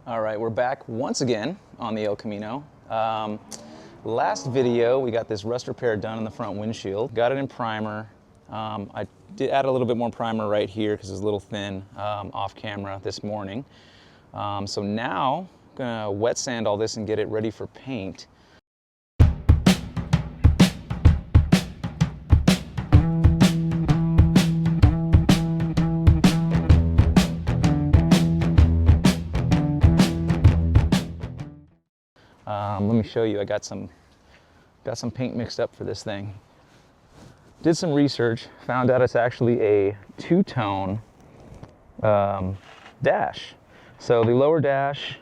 All right, we're back once again on the El Camino. Last video, we got this rust repair done in the front windshield. Got it in primer. I did add a little bit more primer right here because it's a little thin off camera this morning. So now, I'm gonna wet sand all this and get it ready for paint. Let me show you, I got some paint mixed up for this thing. Did some research, found out it's actually a two-tone dash. So the lower dash,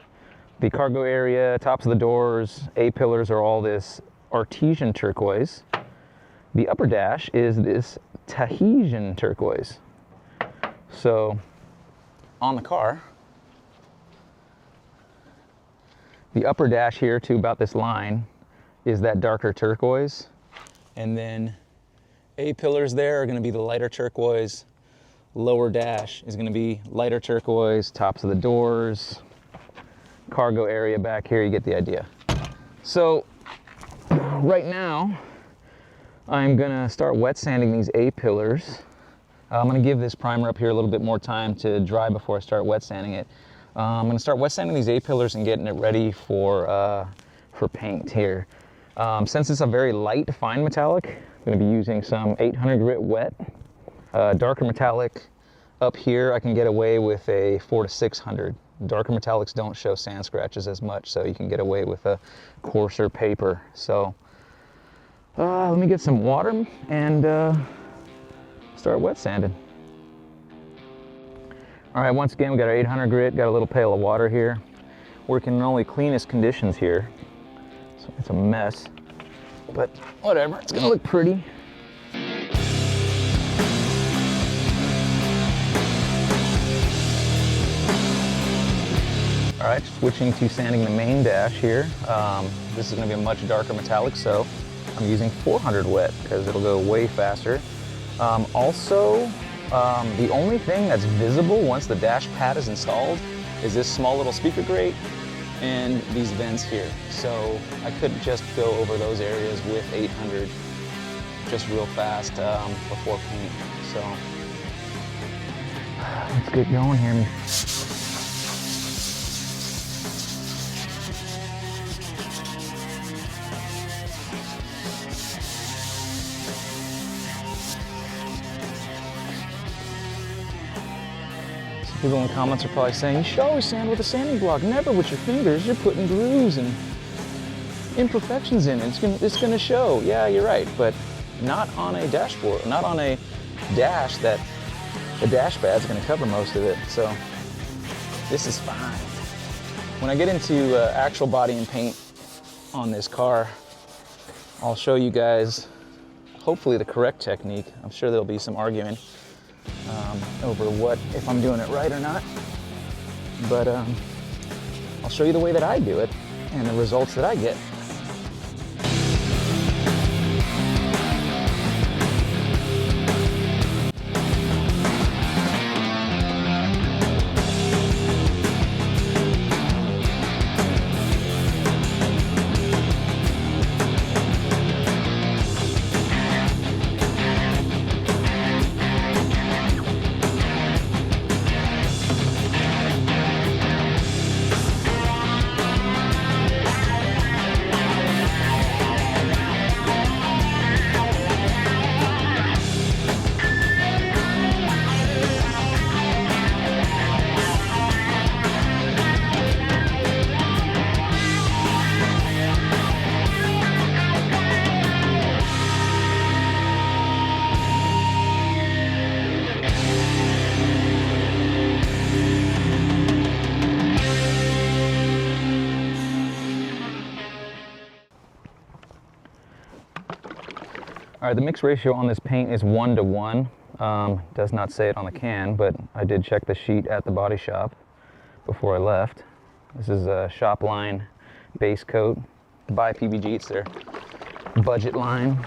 the cargo area, tops of the doors, A-pillars are all this artesian turquoise. The upper dash is this Tahitian turquoise. So on the car, the upper dash here to about this line is that darker turquoise. And then A-pillars there are gonna be the lighter turquoise. Lower dash is gonna be lighter turquoise, tops of the doors, cargo area back here, you get the idea. So right now, I'm gonna start wet sanding these A-pillars. I'm gonna give this primer up here a little bit more time to dry before I start wet sanding it. I'm gonna start wet sanding these A-pillars and getting it ready for paint here. Since it's a very light fine metallic, I'm gonna be using some 800 grit wet. Darker metallic up here, I can get away with a 400 to 600. Darker metallics don't show sand scratches as much, so you can get away with a coarser paper. So let me get some water and start wet sanding. All right, once again, we got our 800 grit, got a little pail of water here. Working in only cleanest conditions here. So it's a mess, but whatever, it's gonna look pretty. All right, switching to sanding the main dash here. This is gonna be a much darker metallic, so I'm using 400 wet because it'll go way faster. The only thing that's visible once the dash pad is installed is this small little speaker grate and these vents here. So I could just go over those areas with 800 just real fast before paint. So let's get going here. People in the comments are probably saying, you should always sand with a sanding block, never with your fingers. You're putting grooves and imperfections in it. It's gonna show. Yeah, you're right, but not on a dashboard, not on a dash that the dash pad's gonna cover most of it. So this is fine. When I get into actual body and paint on this car, I'll show you guys hopefully the correct technique. I'm sure there'll be some argument over if I'm doing it right or not, but I'll show you the way that I do it and the results that I get. All right, the mix ratio on this paint is 1 to 1. Does not say it on the can, but I did check the sheet at the body shop before I left. This is a shop line base coat by PBG. It's their budget line.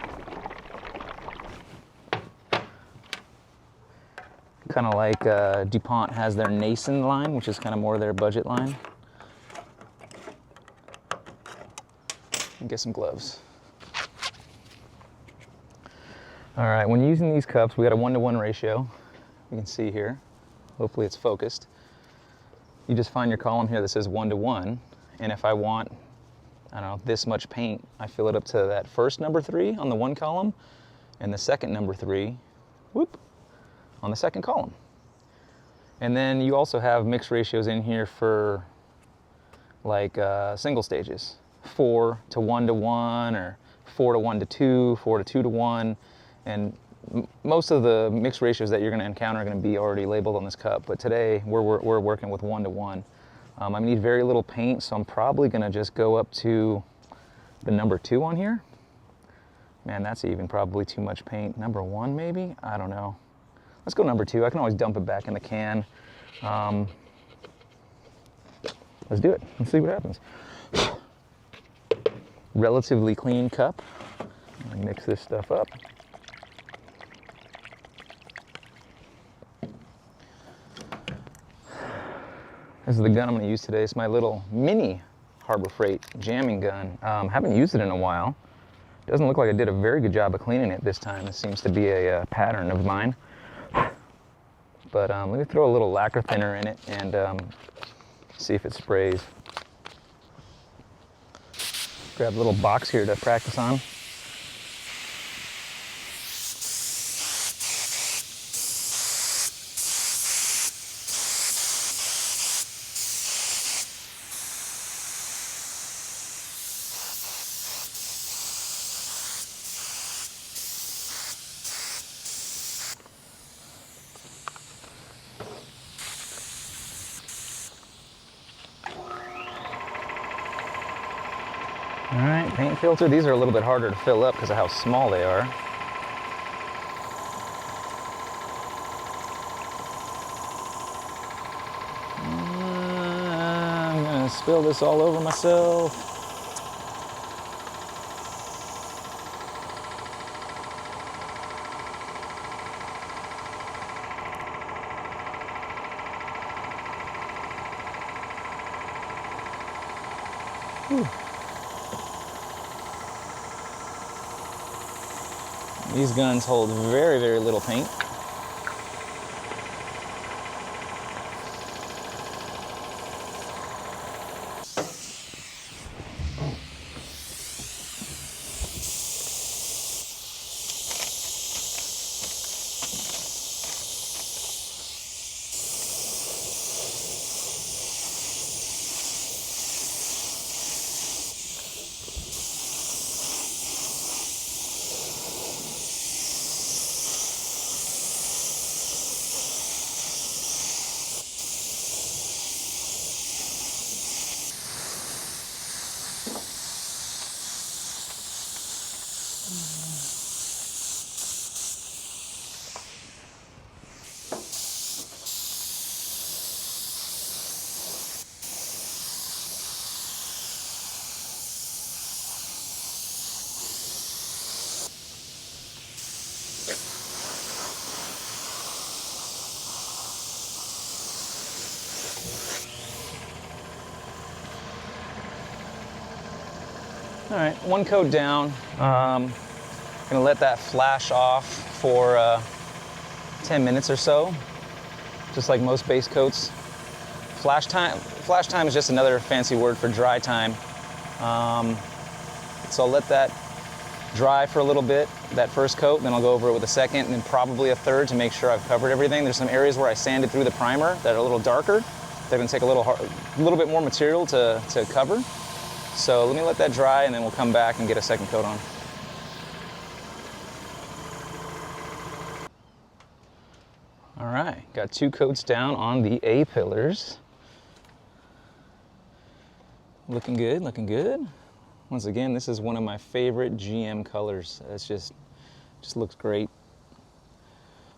Kind of like DuPont has their Nason line, which is kind of more their budget line. and get some gloves. All right, when using these cups, we got a 1-to-1 ratio. You can see here. Hopefully it's focused. You just find your column here that says 1-to-1, and if I want, I don't know, this much paint, I fill it up to that first number 3 on the one column, and the second number 3, whoop, on the second column. And then you also have mixed ratios in here for like single stages, 4 to 1-to-1, or 4 to 1-to-2, 4 to 2-to-1, and most of the mixed ratios that you're going to encounter are going to be already labeled on this cup, but today we're working with 1-to-1. I need very little paint, so I'm probably going to just go up to the number 2 on here. Man, that's even probably too much paint. Number 1 maybe? I don't know. Let's go number 2. I can always dump it back in the can. Let's do it. Let's see what happens. Relatively clean cup. Mix this stuff up. This is the gun I'm going to use today. It's my little mini Harbor Freight jamming gun. Haven't used it in a while. Doesn't look like I did a very good job of cleaning it this time. This seems to be a pattern of mine. But let me throw a little lacquer thinner in it and see if it sprays. Grab a little box here to practice on. All right, paint filter. These are a little bit harder to fill up because of how small they are. I'm gonna spill this all over myself. Whew. These guns hold very, very little paint. All right, one coat down. Gonna let that flash off for 10 minutes or so, just like most base coats. Flash time is just another fancy word for dry time. So I'll let that dry for a little bit, that first coat, then I'll go over it with a second and then probably a third to make sure I've covered everything. There's some areas where I sanded through the primer that are a little darker. They're gonna take a little bit more material to cover. So let me let that dry and then we'll come back and get a second coat on. All right, got 2 coats down on the A pillars. Looking good, looking good. Once again, this is one of my favorite GM colors. It's just looks great.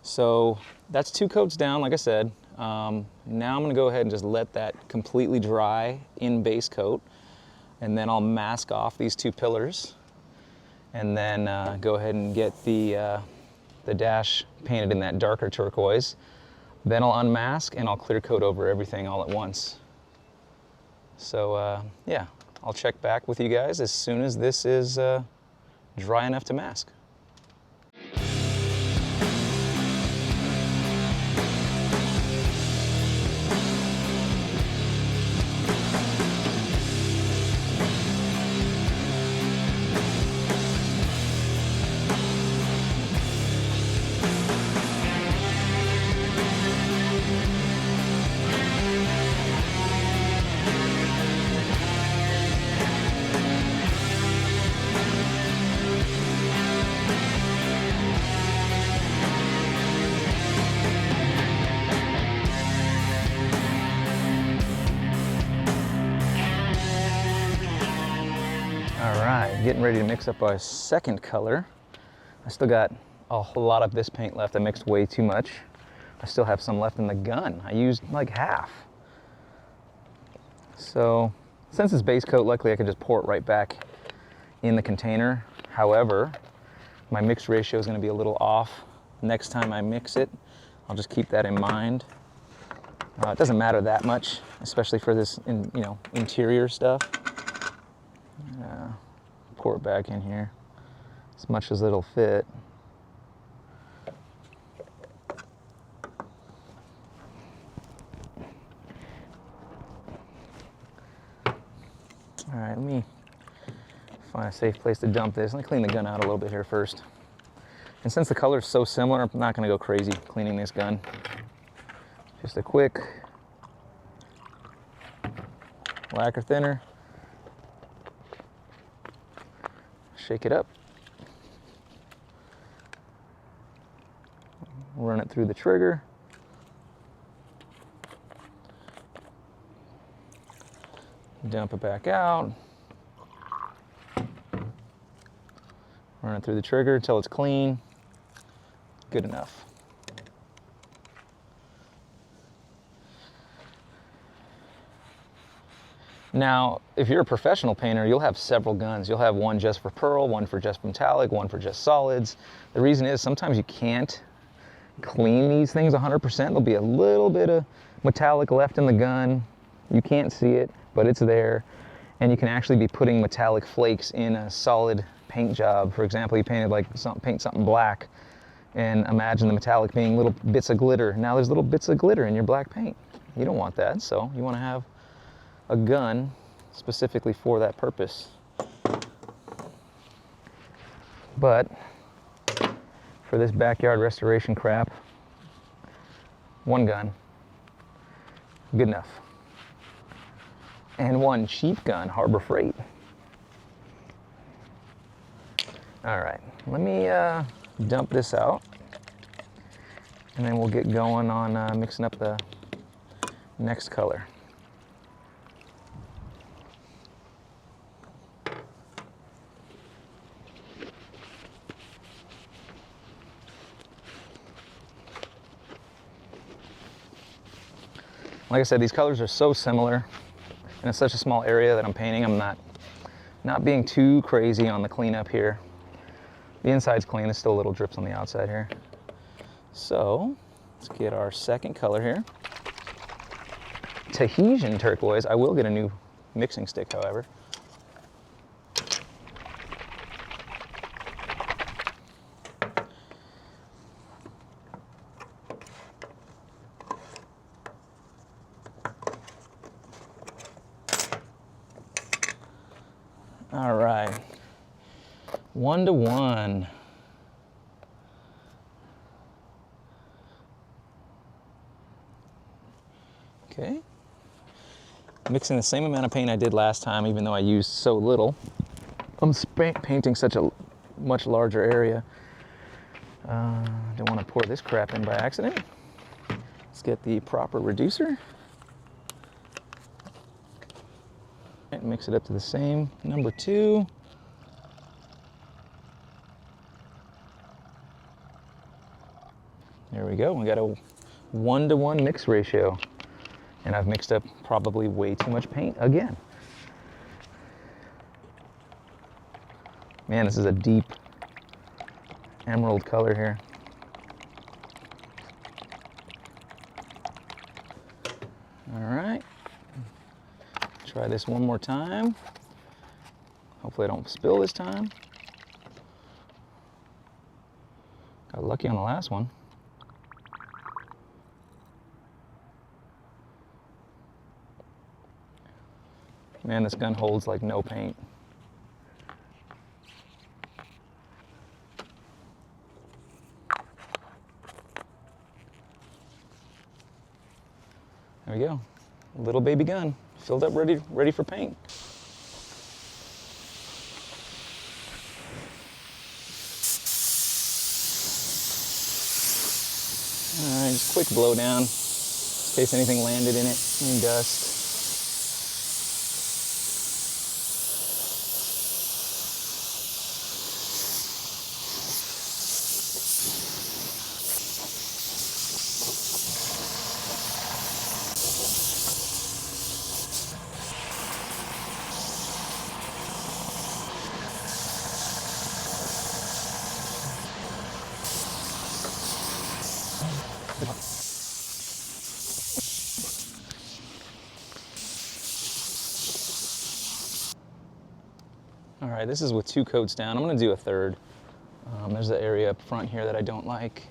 So that's 2 coats down, like I said. Now I'm gonna go ahead and just let that completely dry in base coat. And then I'll mask off these 2 pillars and then go ahead and get the dash painted in that darker turquoise. Then I'll unmask and I'll clear coat over everything all at once. So yeah, I'll check back with you guys as soon as this is dry enough to mask. Getting ready to mix up our second color. I still got a whole lot of this paint left. I mixed way too much. I still have some left in the gun. I used like half. So since it's base coat, luckily I could just pour it right back in the container. However, my mix ratio is going to be a little off. Next time I mix it, I'll just keep that in mind. It doesn't matter that much, especially for this, interior stuff. Pour it back in here as much as it'll fit. All right, let me find a safe place to dump this. Let me clean the gun out a little bit here first. And since the color is so similar, I'm not going to go crazy cleaning this gun. Just a quick lacquer thinner. Shake it up. Run it through the trigger. Dump it back out. Run it through the trigger until it's clean. Good enough. Now, if you're a professional painter, you'll have several guns. You'll have one just for pearl, one for just metallic, one for just solids. The reason is sometimes you can't clean these things 100%. There'll be a little bit of metallic left in the gun. You can't see it, but it's there. And you can actually be putting metallic flakes in a solid paint job. For example, you painted paint something black, and imagine the metallic being little bits of glitter. Now there's little bits of glitter in your black paint. You don't want that, so you want to have a gun specifically for that purpose. But for this backyard restoration crap, one gun, good enough. And one cheap gun, Harbor Freight. All right, let me dump this out, and then we'll get going on mixing up the next color. Like I said, these colors are so similar, and it's such a small area that I'm painting. I'm not being too crazy on the cleanup here. The inside's clean. There's still little drips on the outside here. So let's get our second color here. Tahitian turquoise. I will get a new mixing stick, however. All right, 1-to-1. Okay, mixing the same amount of paint I did last time, even though I used so little. I'm painting such a much larger area. Don't want to pour this crap in by accident. Let's get the proper reducer. Mix it up to the same number 2. There we go. We got a 1-to-1 mix ratio, and I've mixed up probably way too much paint again. Man, this is a deep emerald color here. All right. Try this one more time. Hopefully I don't spill this time. Got lucky on the last one. Man, this gun holds like no paint. There we go. Little baby gun, filled up, ready for paint. All right, just quick blow down in case anything landed in it, any dust. All right, this is with 2 coats down. I'm gonna do a third. There's an area up front here that I don't like.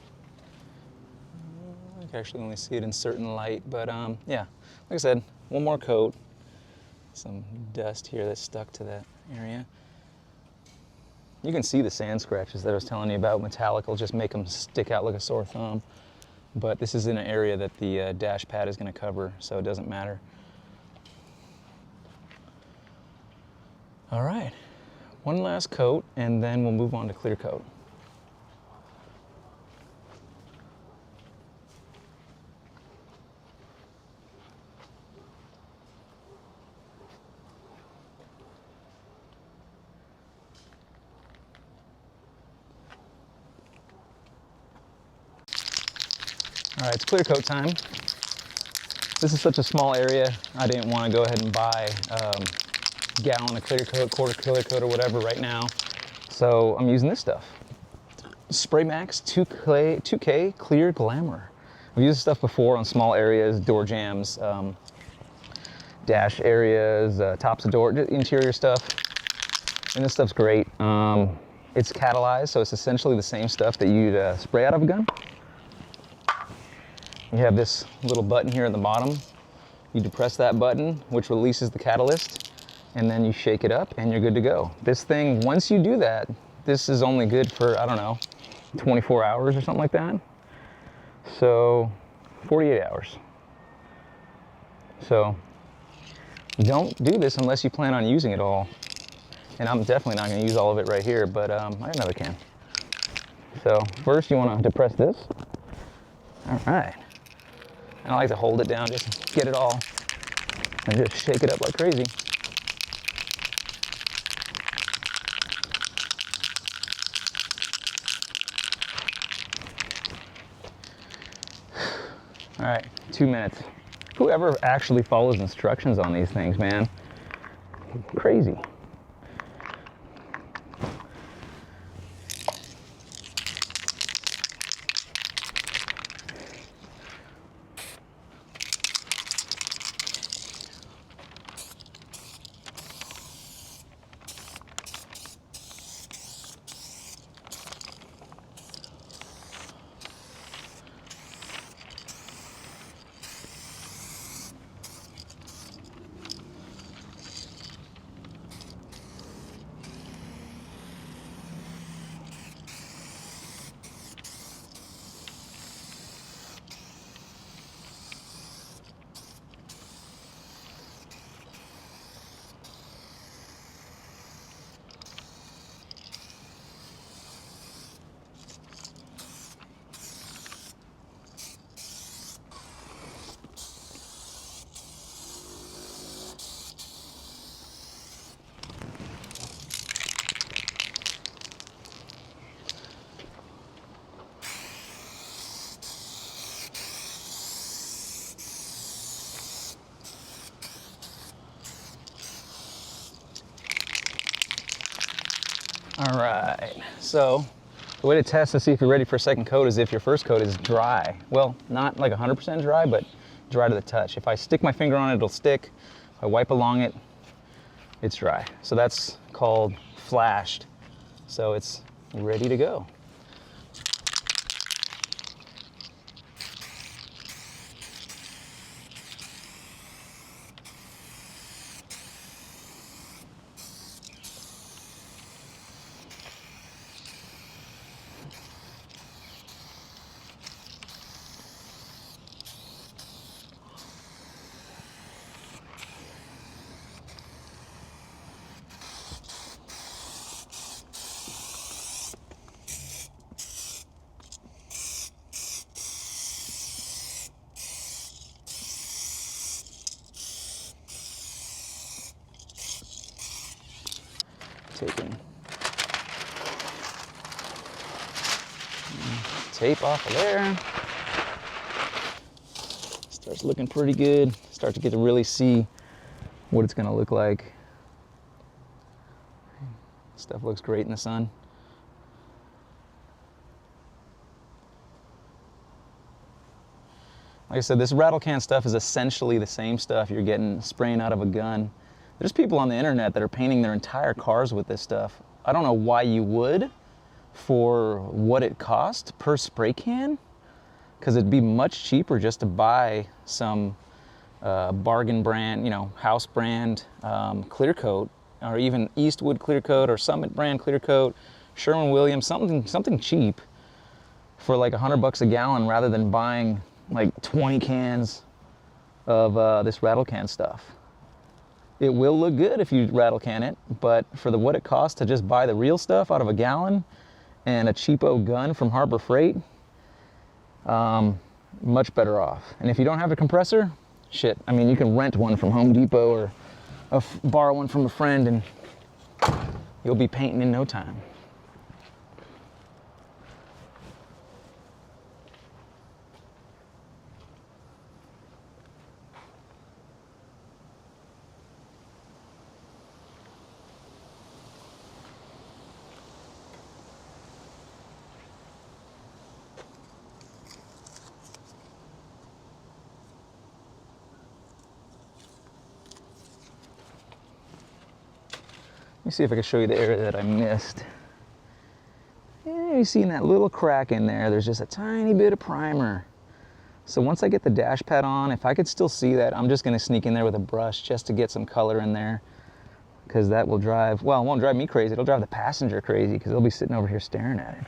I can actually only see it in certain light, but yeah, like I said, 1 more coat. Some dust here that's stuck to that area. You can see the sand scratches that I was telling you about. Metallic will just make them stick out like a sore thumb. But this is in an area that the dash pad is gonna cover, so it doesn't matter. All right. 1 last coat, and then we'll move on to clear coat. All right, it's clear coat time. This is such a small area, I didn't want to go ahead and buy gallon of clear coat, quarter clear coat, or whatever right now. So I'm using this stuff. Spray Max 2K Clear Glamour. I've used this stuff before on small areas, door jams, dash areas, tops of door, interior stuff. And this stuff's great. It's catalyzed, so it's essentially the same stuff that you'd spray out of a gun. You have this little button here at the bottom. You depress that button, which releases the catalyst, and then you shake it up and you're good to go. This thing, once you do that, this is only good for, I don't know, 24 hours or something like that. So 48 hours. So don't do this unless you plan on using it all. And I'm definitely not gonna use all of it right here, but I got another can. So first you wanna depress this. All right. And I like to hold it down, just get it all, and just shake it up like crazy. All right, 2 minutes. Whoever actually follows instructions on these things, man, crazy. All right, so the way to test to see if you're ready for a second coat is if your first coat is dry. Well, not like 100% dry, but dry to the touch. If I stick my finger on it, it'll stick. If I wipe along it, it's dry. So that's called flashed. So it's ready to go. Taking tape off of there. Starts looking pretty good. Start to get to really see what it's gonna look like. Stuff looks great in the sun. Like I said, this rattle can stuff is essentially the same stuff you're getting spraying out of a gun. There's people on the internet that are painting their entire cars with this stuff. I don't know why you would for what it cost per spray can, because it'd be much cheaper just to buy some bargain brand, you know, house brand clear coat, or even Eastwood clear coat or Summit brand clear coat, Sherwin-Williams, something cheap for like $100 a gallon, rather than buying like 20 cans of this rattle can stuff. It will look good if you rattle can it, but for what it costs to just buy the real stuff out of a gallon and a cheapo gun from Harbor Freight, much better off. And if you don't have a compressor, shit, I mean, you can rent one from Home Depot or borrow one from a friend, and you'll be painting in no time. Let me see if I can show you the area that I missed. Yeah, you see in that little crack in there, there's just a tiny bit of primer. So once I get the dash pad on, if I could still see that, I'm just gonna sneak in there with a brush just to get some color in there, because that will drive, well, it won't drive me crazy, it'll drive the passenger crazy, because they'll be sitting over here staring at it.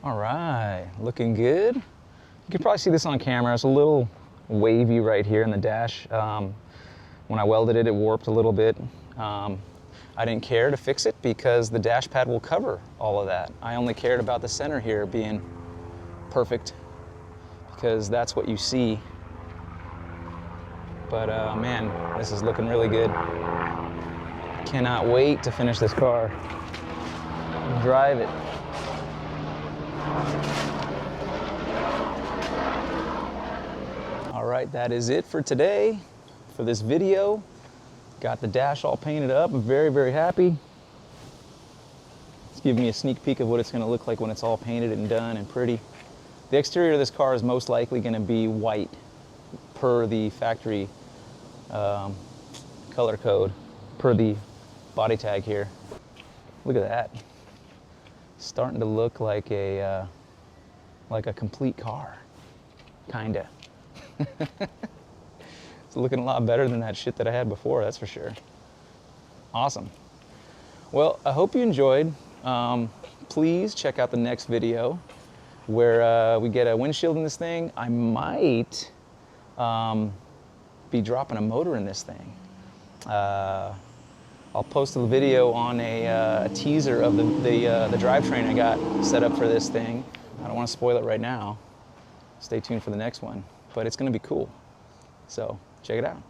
All right, looking good. You can probably see this on camera. It's a little wavy right here in the dash. When I welded it, it warped a little bit. I didn't care to fix it because the dash pad will cover all of that. I only cared about the center here being perfect, because that's what you see. But man, this is looking really good. Cannot wait to finish this car and drive it. All right, that is it for today, for this video. Got the dash all painted up. I'm very, very happy. It's giving me a sneak peek of what it's gonna look like when it's all painted and done and pretty. The exterior of this car is most likely gonna be white per the factory color code, per the body tag here. Look at that. It's starting to look like a complete car, kinda. It's looking a lot better than that shit that I had before, that's for sure. Awesome. Well, I hope you enjoyed. Please check out the next video where we get a windshield in this thing. I might be dropping a motor in this thing. I'll post a video on a teaser of the drivetrain I got set up for this thing. I don't want to spoil it right now. Stay tuned for the next one, but it's going to be cool. So check it out.